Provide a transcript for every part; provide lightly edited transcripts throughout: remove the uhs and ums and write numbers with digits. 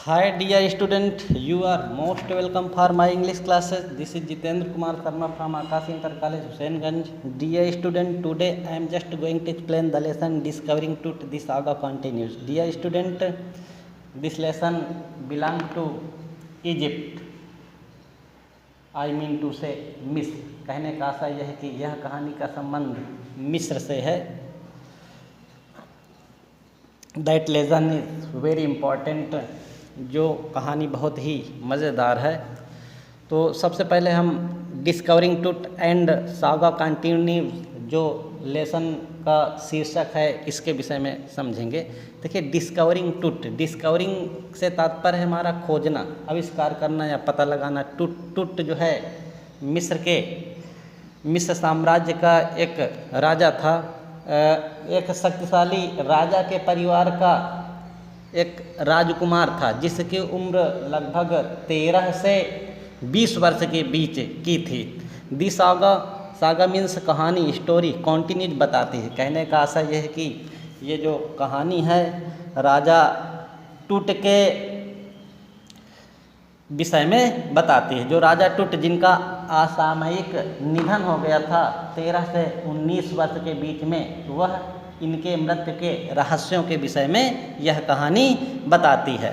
Hi dear student, you are most welcome for my English classes. This is Jitendra Kumar Sharma from Akash Inter College, Husainganj. Dear student, today I am just going to explain the lesson Discovering Truth. This saga continues. Dear student, this lesson belongs to Egypt. I mean to say मिस्र. कहने का आशा यह है कि यह कहानी का संबंध मिस्र से है. That lesson is very important. जो कहानी बहुत ही मज़ेदार है. तो सबसे पहले हम discovering truth and saga continue जो लेसन का शीर्षक है इसके विषय में समझेंगे. देखिए, डिस्कवरिंग ट्रुथ, डिस्कवरिंग से तात्पर्य है हमारा खोजना, आविष्कार करना या पता लगाना. ट्रुथ जो है मिस्र साम्राज्य का एक राजा था. एक शक्तिशाली राजा के परिवार का एक राजकुमार था जिसकी उम्र लगभग 13 से 20 वर्ष के बीच की थी. दी सागा मीन्स कहानी, स्टोरी कॉन्टिन्यूज बताती है. कहने का आशा यह है कि ये जो कहानी है राजा टूट के विषय में बताती है. जो राजा टूट जिनका असामयिक निधन हो गया था 13 से 19 वर्ष के बीच में, वह इनके मृत्यु के रहस्यों के विषय में यह कहानी बताती है.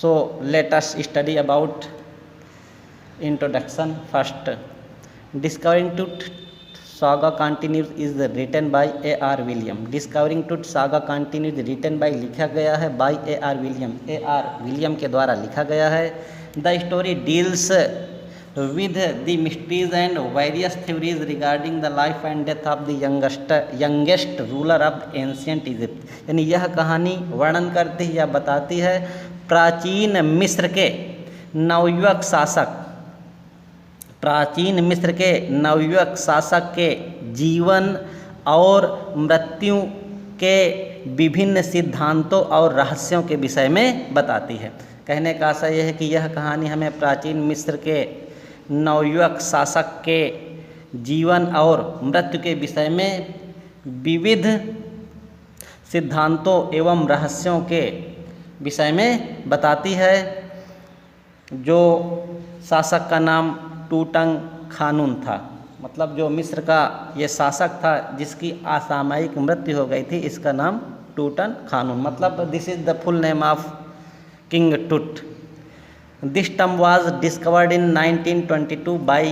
So let us study about introduction. First, discovering truth saga continues is written by A.R. William. Discovering truth saga continues written by लिखा गया है bye A.R. William. A.R. William के द्वारा लिखा गया है. The story deals with the mysteries and various theories regarding the life and death of the youngest ruler of ancient Egypt. यानी यह कहानी वर्णन करती है या बताती है प्राचीन मिस्र के नवयुवक शासक के जीवन और मृत्यु के विभिन्न सिद्धांतों और रहस्यों के विषय में बताती है. कहने का आशा यह है कि यह कहानी हमें प्राचीन मिस्र के नवयुवक शासक के जीवन और मृत्यु के विषय में विविध सिद्धांतों एवं रहस्यों के विषय में बताती है. जो शासक का नाम टूटनखामुन था, मतलब जो मिस्र का ये शासक था जिसकी असामयिक मृत्यु हो गई थी, इसका नाम टूटनखामुन, मतलब this is the full name of king टूट. This tomb was discovered in 1922 by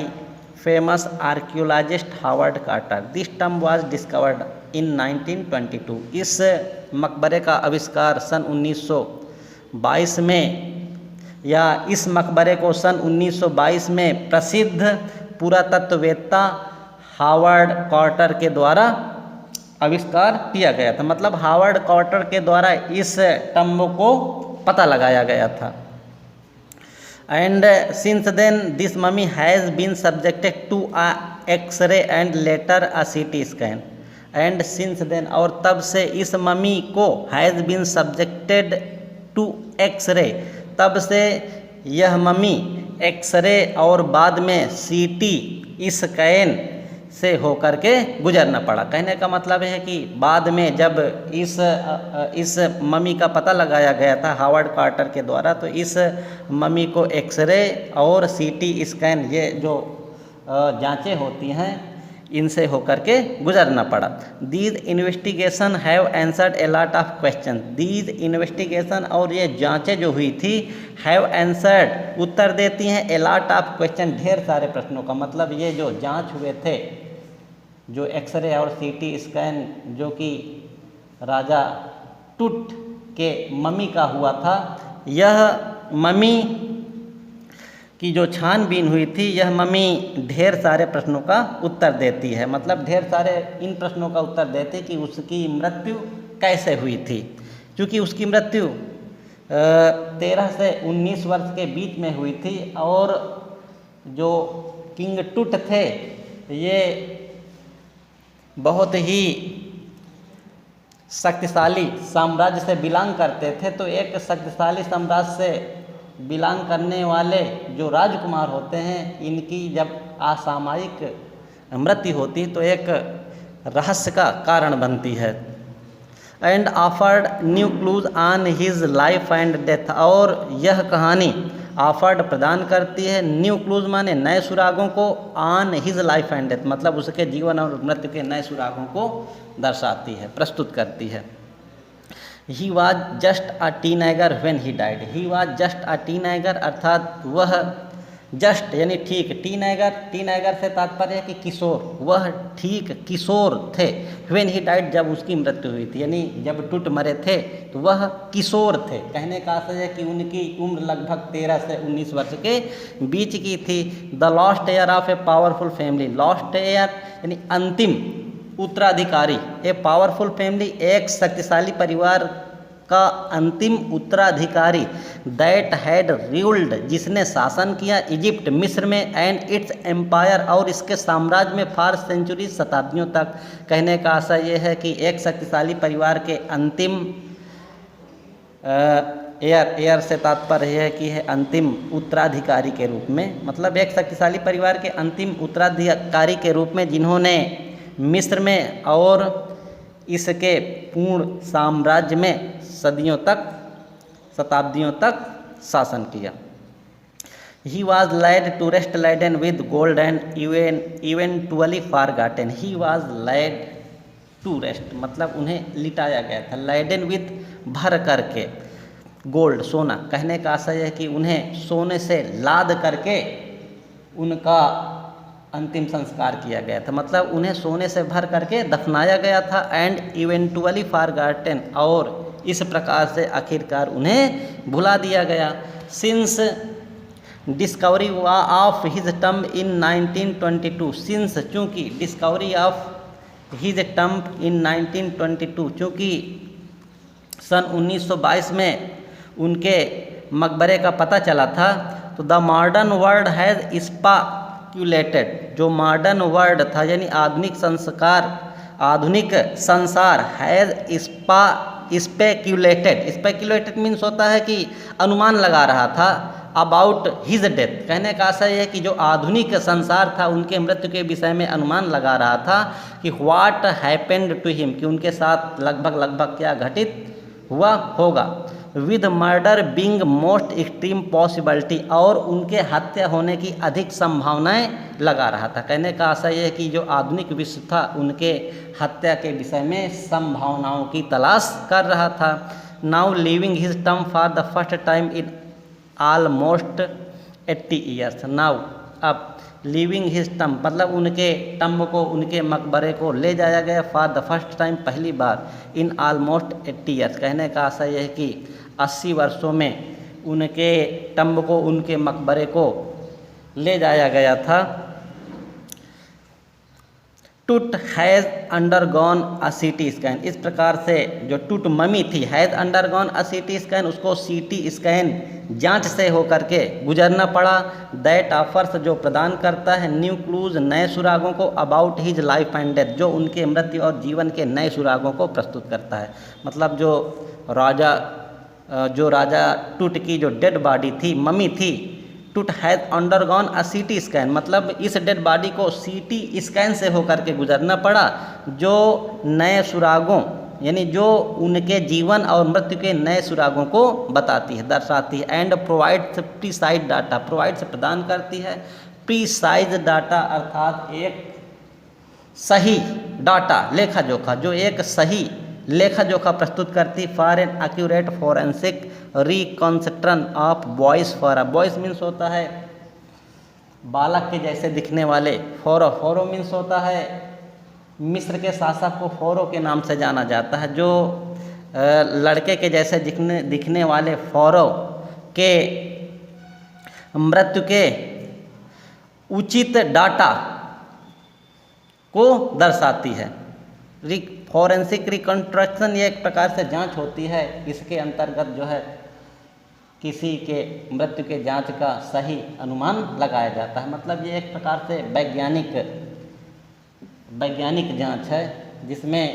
famous archaeologist Howard Carter. This tomb was discovered in 1922. इस मकबरे का आविष्कार सन 1922 में, या इस मकबरे को सन 1922 में प्रसिद्ध पुरातत्ववेत्ता हावर्ड कार्टर के द्वारा आविष्कार किया गया था. मतलब हावर्ड कार्टर के द्वारा इस टम्ब को पता लगाया गया था. And since then this mummy has been subjected to a X-ray and later a CT scan. And since then, और तब से इस मम्मी को has been subjected to X-ray, तब से यह मम्मी एक्सरे और बाद में CT स्कैन से होकर के गुजरना पड़ा. कहने का मतलब है कि बाद में जब इस मम्मी का पता लगाया गया था हावर्ड कार्टर के द्वारा, तो इस मम्मी को एक्सरे और CT स्कैन, ये जो जांचें होती हैं, इनसे होकर के गुजरना पड़ा. These investigation have answered a lot of question. These investigation, और ये जांचें जो हुई थी, हैव आंसर्ड, उत्तर देती हैं, ए लॉट ऑफ क्वेश्चन, ढेर सारे प्रश्नों का. मतलब ये जो जांच हुए थे, जो एक्सरे और CT स्कैन जो कि राजा टूट के मम्मी का हुआ था, यह मम्मी की जो छानबीन हुई थी, यह मम्मी ढेर सारे प्रश्नों का उत्तर देती है. मतलब ढेर सारे इन प्रश्नों का उत्तर देती कि उसकी मृत्यु कैसे हुई थी. क्योंकि उसकी मृत्यु 13 से 19 वर्ष के बीच में हुई थी, और जो किंग टूट थे ये बहुत ही शक्तिशाली साम्राज्य से बिलोंग करते थे. तो एक शक्तिशाली साम्राज्य से बिलोंग करने वाले जो राजकुमार होते हैं, इनकी जब असामयिक मृत्यु होती तो एक रहस्य का कारण बनती है. And offered new clues on his life and death, और यह कहानी ऑफर्ड प्रदान करती है न्यू क्लूज माने नए सुरागों को, on his life and death मतलब उसके जीवन और मृत्यु के नए सुरागों को दर्शाती है, प्रस्तुत करती है। He was just a teenager when he died, he was just a teenager अर्थात वह जस्ट यानी ठीक, टीनेगर से तात्पर्य है कि किशोर, वह ठीक किशोर थे, व्हेन ही डाइड जब उसकी मृत्यु हुई थी, यानी जब टूट मरे थे तो वह किशोर थे। कहने का आशय है कि उनकी उम्र लगभग 13 से 19 वर्ष के बीच की थी। The lost air of a powerful family, lost air यानी अंतिम उत्तराधिकारी, ए पावरफुल फैमिली एक शक्तिशाली परिवार का अंतिम उत्तराधिकारी, दैट हैड रूल्ड जिसने शासन किया इजिप्ट मिस्र में, एंड इट्स एम्पायर और इसके साम्राज्य में फॉर सेंचुरी शताब्दियों तक। कहने का आशय यह है कि एक शक्तिशाली परिवार के अंतिम एयर से तात्पर्य है कि है अंतिम उत्तराधिकारी के रूप में, मतलब एक शक्तिशाली परिवार के अंतिम उत्तराधिकारी के रूप में जिन्होंने मिस्र में और इसके पूर्ण साम्राज्य में सदियों तक शताब्दियों तक शासन किया। He was laid to rest laden with gold and eventually forgotten, he was laid to rest मतलब उन्हें लिटाया गया था, लाइडन विद भर करके, गोल्ड सोना, कहने का आशय है कि उन्हें सोने से लाद करके उनका अंतिम संस्कार किया गया था, मतलब उन्हें सोने से भर करके दफनाया गया था, एंड इवेंटुअली फॉरगॉटन और इस प्रकार से आखिरकार उन्हें भुला दिया गया। Since discovery of his tomb in 1922, since चूँकि डिस्कवरी ऑफ हिज टम्ब इन 1922 चूँकि सन 1922 में उनके मकबरे का पता चला था, तो the modern world has speculated, जो मॉडर्न वर्ल्ड था यानी आधुनिक संसार हैज़ स्पेक्युलेटेड मीन्स होता है कि अनुमान लगा रहा था, अबाउट हिज डेथ, कहने का आशय है कि जो आधुनिक संसार था उनके मृत्यु के विषय में अनुमान लगा रहा था कि व्हाट हैपेंड टू हिम, कि उनके साथ लगभग क्या घटित हुआ होगा, with murder being most extreme possibility और उनके हत्या होने की अधिक संभावनाएं लगा रहा था। कहने का आशय है कि जो आधुनिक विश्व था उनके हत्या के विषय में संभावनाओं की तलाश कर रहा था। Now living his term for the first time in almost 80 years, now अब लिविंग हिज टर्म मतलब उनके टम्ब को, उनके मकबरे को ले जाया गया फॉर द फर्स्ट टाइम पहली बार, इन ऑलमोस्ट 80 ईयर्स, कहने का आशय है कि 80 वर्षों में उनके टम्ब को, उनके मकबरे को ले जाया गया था। टूट has undergone a CT scan, इस प्रकार से जो टूट ममी थी, has undergone a CT scan, उसको सीटी स्कैन जांच से होकर के गुजरना पड़ा। दैट ऑफर्स जो प्रदान करता है न्यू क्लूज नए सुरागों को, about his life and death जो उनके मृत्यु और जीवन के नए सुरागों को प्रस्तुत करता है। मतलब जो राजा टूट की जो डेड बॉडी थी, ममी थी, टूट has undergone a CT scan मतलब इस डेड बॉडी को सीटी स्कैन से होकर के गुजरना पड़ा, जो नए सुरागों यानी जो उनके जीवन और मृत्यु के नए सुरागों को बताती है, दर्शाती है। And provides precise data, provides प्रदान करती है प्रीसाइज डाटा अर्थात एक सही डाटा, लेखा जोखा, जो एक सही लेखा जोखा प्रस्तुत करती for an accurate forensic reconstruction of boys for, boys means होता है बालक के जैसे दिखने वाले, फोरो मीन्स होता है मिस्र के शासक को फोरो के नाम से जाना जाता है, जो लड़के के जैसे दिखने वाले फोरो के मृत्यु के उचित डाटा को दर्शाती है। फॉरेंसिक रिकॉन्स्ट्रक्शन ये एक प्रकार से जांच होती है, इसके अंतर्गत जो है किसी के मृत्यु के जांच का सही अनुमान लगाया जाता है। मतलब ये एक प्रकार से वैज्ञानिक जांच है, जिसमें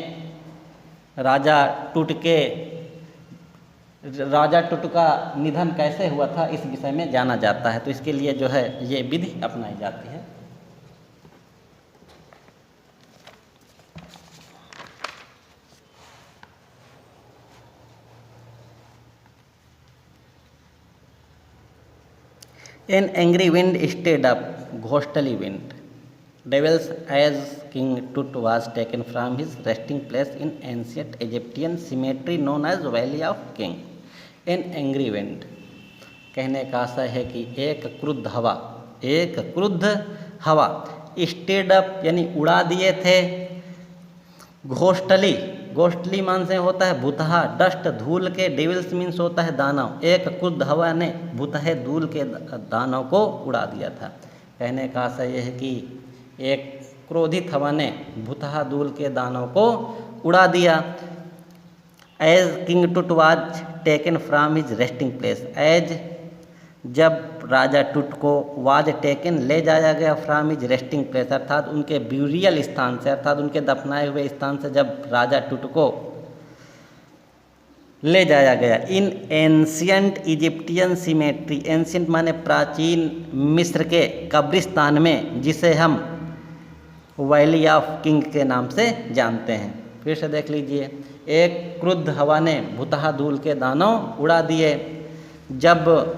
राजा टूट का निधन कैसे हुआ था इस विषय में जाना जाता है, तो इसके लिए जो है ये विधि अपनाई जाती है। An angry wind stayed up, ghostly wind, devil's as king Tut was taken from his resting place in ancient Egyptian cemetery known as Valley of King. N angry wind, कहने का आशय है कि एक क्रुद्ध हवा स्टेड अप यानी उड़ा दिए थे, घोस्टली मान से होता है भूतहा, डस्ट धूल के, डेविल्स मीन्स होता है दानव, एक क्रुद्ध हवा ने भूतहे धूल के दानव को उड़ा दिया था। कहने का आशय यह है कि एक क्रोधित हवा ने भूतहा धूल के दानव को उड़ा दिया। As king Tut was taken from his resting place, as जब राजा टूट को, वाज टेकन ले जाया गया, फ्रॉम हिज रेस्टिंग प्लेस अर्थात उनके ब्यूरियल स्थान से, अर्थात उनके दफनाए हुए स्थान से जब राजा टूट को ले जाया गया। In ancient Egyptian cemetery, ancient माने प्राचीन मिस्र के कब्रिस्तान में, जिसे हम वैली ऑफ किंग के नाम से जानते हैं। फिर से देख लीजिए, एक क्रुद्ध हवा ने भूतहा धूल के दानव उड़ा दिए, जब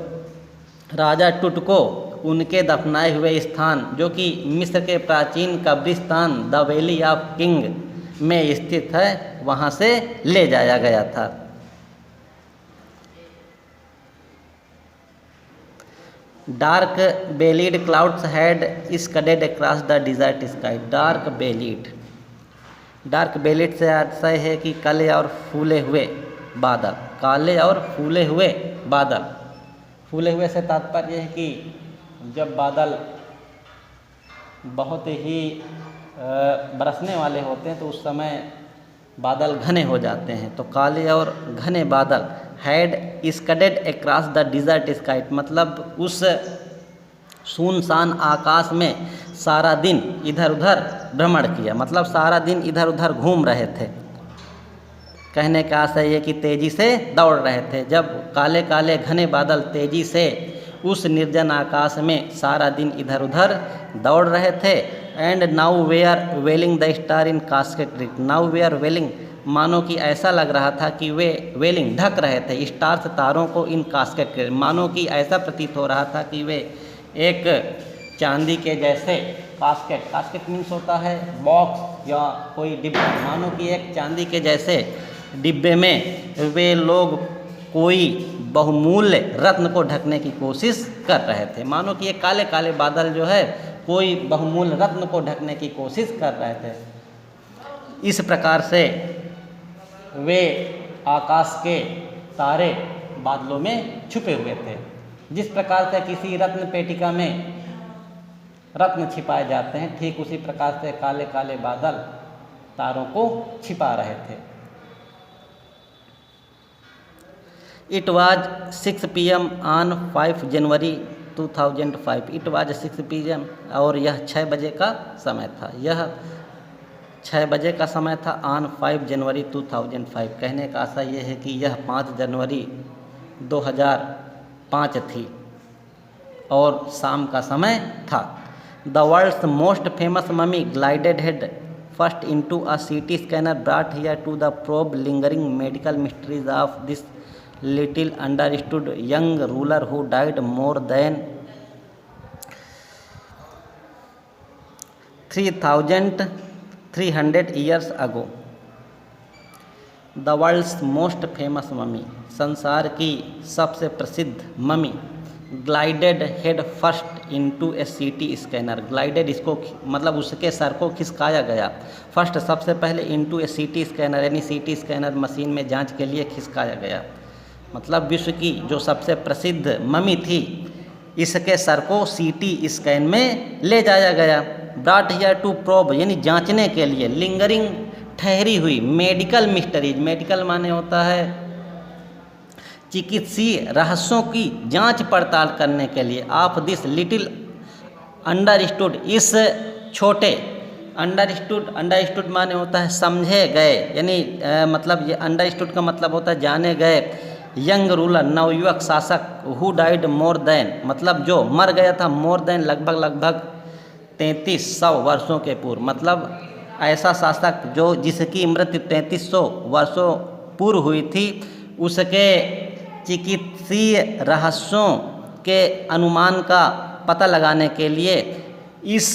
राजा टूट को उनके दफनाए हुए स्थान जो कि मिस्र के प्राचीन कब्रिस्तान द वैली ऑफ किंग में स्थित है, वहाँ से ले जाया गया था। Dark bellied clouds had scudded across the desert sky, dark bellied से आशय है कि काले और फूले हुए बादल, काले और फूले हुए बादल, फूले हुए से तात्पर्य है कि जब बादल बहुत ही बरसने वाले होते हैं तो उस समय बादल घने हो जाते हैं, तो काले और घने बादल had scudded across the desert sky, मतलब उस सुनसान आकाश में सारा दिन इधर उधर भ्रमण किया, मतलब सारा दिन इधर उधर घूम रहे थे। कहने का आशय ये कि तेजी से दौड़ रहे थे, जब काले काले घने बादल तेजी से उस निर्जन आकाश में सारा दिन इधर उधर दौड़ रहे थे। And now they are wailing the star in casket rite, now they are wailing मानो कि ऐसा लग रहा था कि वे वेलिंग ढक रहे थे स्टार्स तारों को, इन कास्केट मानो कि ऐसा प्रतीत हो रहा था कि वे एक चांदी के जैसे, कास्केट मीन्स होता है बॉक्स या कोई डिब्बा, मानो कि एक चांदी के जैसे डिब्बे में वे लोग कोई बहुमूल्य रत्न को ढकने की कोशिश कर रहे थे, मानो कि ये काले काले बादल जो है कोई बहुमूल्य रत्न को ढकने की कोशिश कर रहे थे। इस प्रकार से वे आकाश के तारे बादलों में छुपे हुए थे, जिस प्रकार से किसी रत्न पेटिका में रत्न छिपाए जाते हैं, ठीक उसी प्रकार से काले काले बादल तारों को छिपा रहे थे। It was 6 PM on 5 January 2005, it was 6 PM और यह 6 बजे का समय था, यह 6 बजे का समय था ऑन 5 जनवरी 2005। कहने का आशय यह है कि यह 5 जनवरी 2005 थी और शाम का समय था। The world's most famous mummy glided head first into a CT scanner brought here to the probe lingering medical mysteries of this little understood young ruler who died more than 3,300 years ago। The world's most famous mummy, संसार की सबसे प्रसिद्ध ममी, glided head first into a CT scanner, glided इसको मतलब उसके sir को खिसकाया गया, फर्स्ट सबसे पहले इनटू ए CT स्कैनर यानी CT स्कैनर मशीन में जांच के लिए खिसकाया गया, मतलब विश्व की जो सबसे प्रसिद्ध ममी थी इसके सर को CT स्कैन में ले जाया गया। ब्रॉट हियर टू प्रोब यानी जांचने के लिए, लिंगरिंग ठहरी हुई, मेडिकल मिस्टरीज, मेडिकल माने होता है चिकित्सीय रहस्यों की जांच पड़ताल करने के लिए, ऑफ दिस लिटिल अंडरस्टूड, इस छोटे, अंडरस्टूड माने होता है समझे गए, यानी मतलब ये अंडरस्टूड का मतलब होता है जाने गए, यंग रूलर नवयुवक शासक, हु डाइड मोर देन मतलब जो मर गया था, मोर देन लगभग 3300 वर्षों के पूर्व, मतलब ऐसा शासक जो जिसकी मृत्यु 3300 वर्षों पूर्व हुई थी, उसके चिकित्सीय रहस्यों के अनुमान का पता लगाने के लिए इस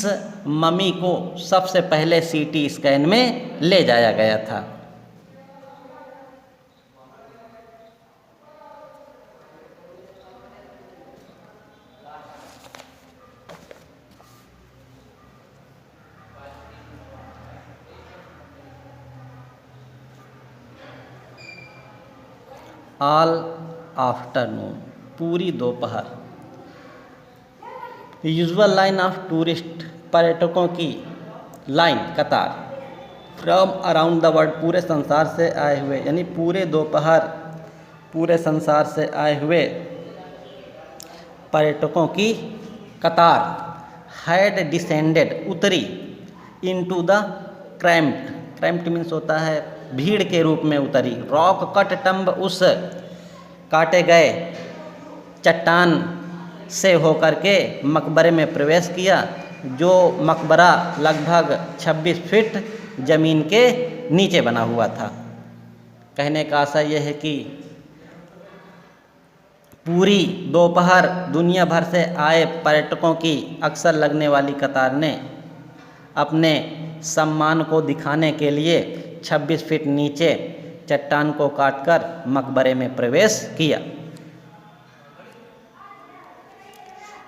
मम्मी को सबसे पहले सीटी स्कैन में ले जाया गया था। ऑल आफ्टरनून, पूरी दोपहर। यूजुअल लाइन ऑफ टूरिस्ट, पर्यटकों की लाइन, कतार। फ्रॉम अराउंड द वर्ल्ड, पूरे संसार से आए हुए, यानी पूरे दोपहर पूरे संसार से आए हुए पर्यटकों की कतार हैड डिसेंडेड, उतरी, into the cramped, cramped means होता है भीड़ के रूप में उतरी। रॉक कट टम्ब, उस काटे गए चट्टान से होकर के मकबरे में प्रवेश किया, जो मकबरा लगभग 26 फीट ज़मीन के नीचे बना हुआ था। कहने का आशय यह है कि पूरी दोपहर दुनिया भर से आए पर्यटकों की अक्सर लगने वाली कतार ने अपने सम्मान को दिखाने के लिए 26 फीट नीचे चट्टान को काटकर मकबरे में प्रवेश किया।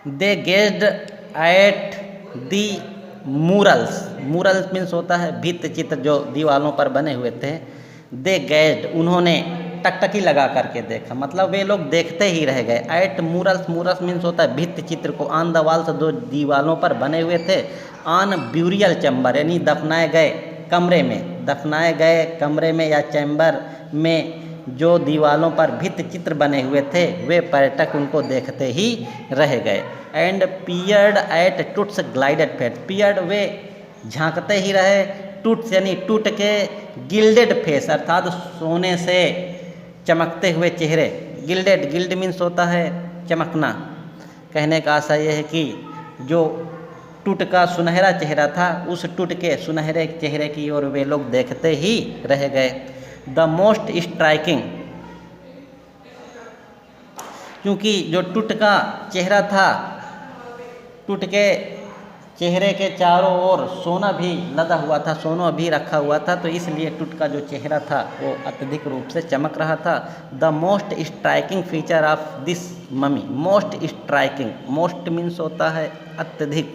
दे गेज्ड एट दी मूरल्स, मूरल्स मीन्स होता है भित्त चित्र जो दीवालों पर बने हुए थे। दे गेज्ड, उन्होंने टकटकी लगा करके देखा, मतलब वे लोग देखते ही रह गए। एट मूरल्स, मूरल्स मीन्स होता है भित्त चित्र को। ऑन द वॉल्स, दो दीवालों पर बने हुए थे। ऑन ब्यूरियल चैम्बर, यानी दफनाए गए कमरे में, दफनाए गए कमरे में या चैम्बर में जो दीवालों पर भित्त चित्र बने हुए थे, वे पर्यटक उनको देखते ही रह गए। And peered at Tut's gilded face, peered वे झांकते ही रहे, टुट्स यानी टूट के, गिल्डेड फेस अर्थात सोने से चमकते हुए चेहरे। गिल्डेड, गिल्ड मीन्स होता है चमकना। कहने का आशा यह है कि जो टूट का सुनहरा चेहरा था, उस टूट के सुनहरे चेहरे की ओर वे लोग देखते ही रह गए। द मोस्ट स्ट्राइकिंग, क्योंकि जो टूट का चेहरा था, टूट के चेहरे के चारों ओर सोना भी लदा हुआ था, सोना भी रखा हुआ था, तो इसलिए टूट का जो चेहरा था वो अत्यधिक रूप से चमक रहा था। The most striking feature of this mummy, most striking, most means होता है अत्यधिक,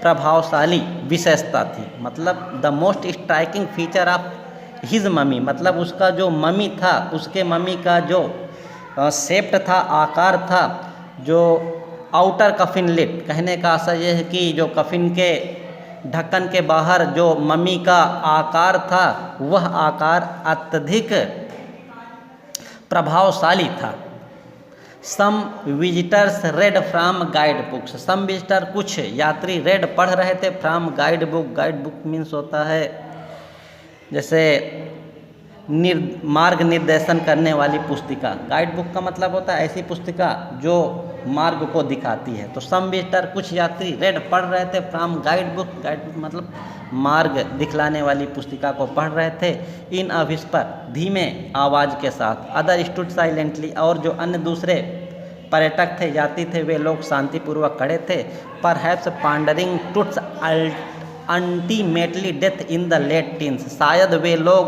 प्रभावशाली विशेषता थी, मतलब the most striking feature of his mummy, मतलब उसका जो ममी था, उसके ममी का जो शेप्ट था, आकार था, जो आउटर कफिन लिट। कहने का आशय यह है कि जो कफिन के ढक्कन के बाहर जो ममी का आकार था, वह आकार अत्यधिक प्रभावशाली था। Some visitors read from guide books, some visitor, कुछ यात्री रेड पढ़ रहे थे, from guide book, guide book means होता है जैसे मार्ग निर्देशन करने वाली पुस्तिका। गाइड बुक का मतलब होता है ऐसी पुस्तिका जो मार्ग को दिखाती है। तो सम विजिटर, कुछ यात्री रेड पढ़ रहे थे, from guide book, guide book मतलब मार्ग दिखलाने वाली पुस्तिका को पढ़ रहे थे। इन अ विस्पर, धीमे आवाज़ के साथ। अदर स्टूड साइलेंटली, और जो अन्य दूसरे पर्यटक थे, यात्री थे, वे लोग शांतिपूर्वक खड़े थे। Perhaps pondering Tut's ultimately death in the late teens, शायद वे लोग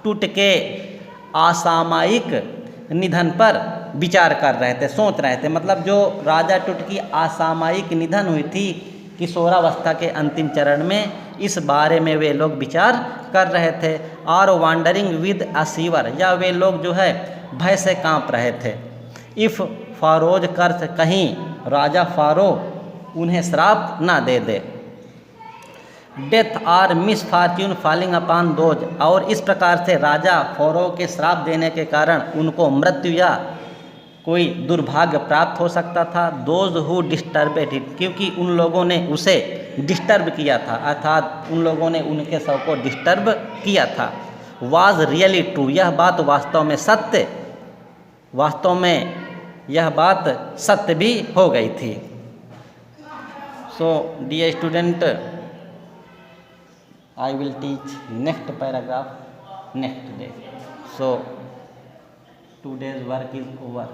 टूट के असामयिक निधन पर विचार कर रहे थे, सोच रहे थे, मतलब जो राजा टूट की असामयिक निधन हुई थी किशोरावस्था के अंतिम चरण में, इस बारे में वे लोग विचार कर रहे थे। और वांडरिंग विद अ सीवर, या वे लोग जो है भय से कांप रहे थे। इफ़ फारोज कर्स, कहीं राजा फारो उन्हें श्राप ना दे दे। Death or misfortune falling upon those, और इस प्रकार से राजा फारो के श्राप देने के कारण उनको मृत्यु या कोई दुर्भाग्य प्राप्त हो सकता था। दोज हु डिस्टर्बेड इट, क्योंकि उन लोगों ने उसे डिस्टर्ब किया था, अर्थात उन लोगों ने उनके शव को डिस्टर्ब किया था। वाज रियली ट्रू, यह बात वास्तव में सत्य, वास्तव में यह बात सत्य भी हो गई थी। So dear student, I will teach next paragraph next day. So today's work is over.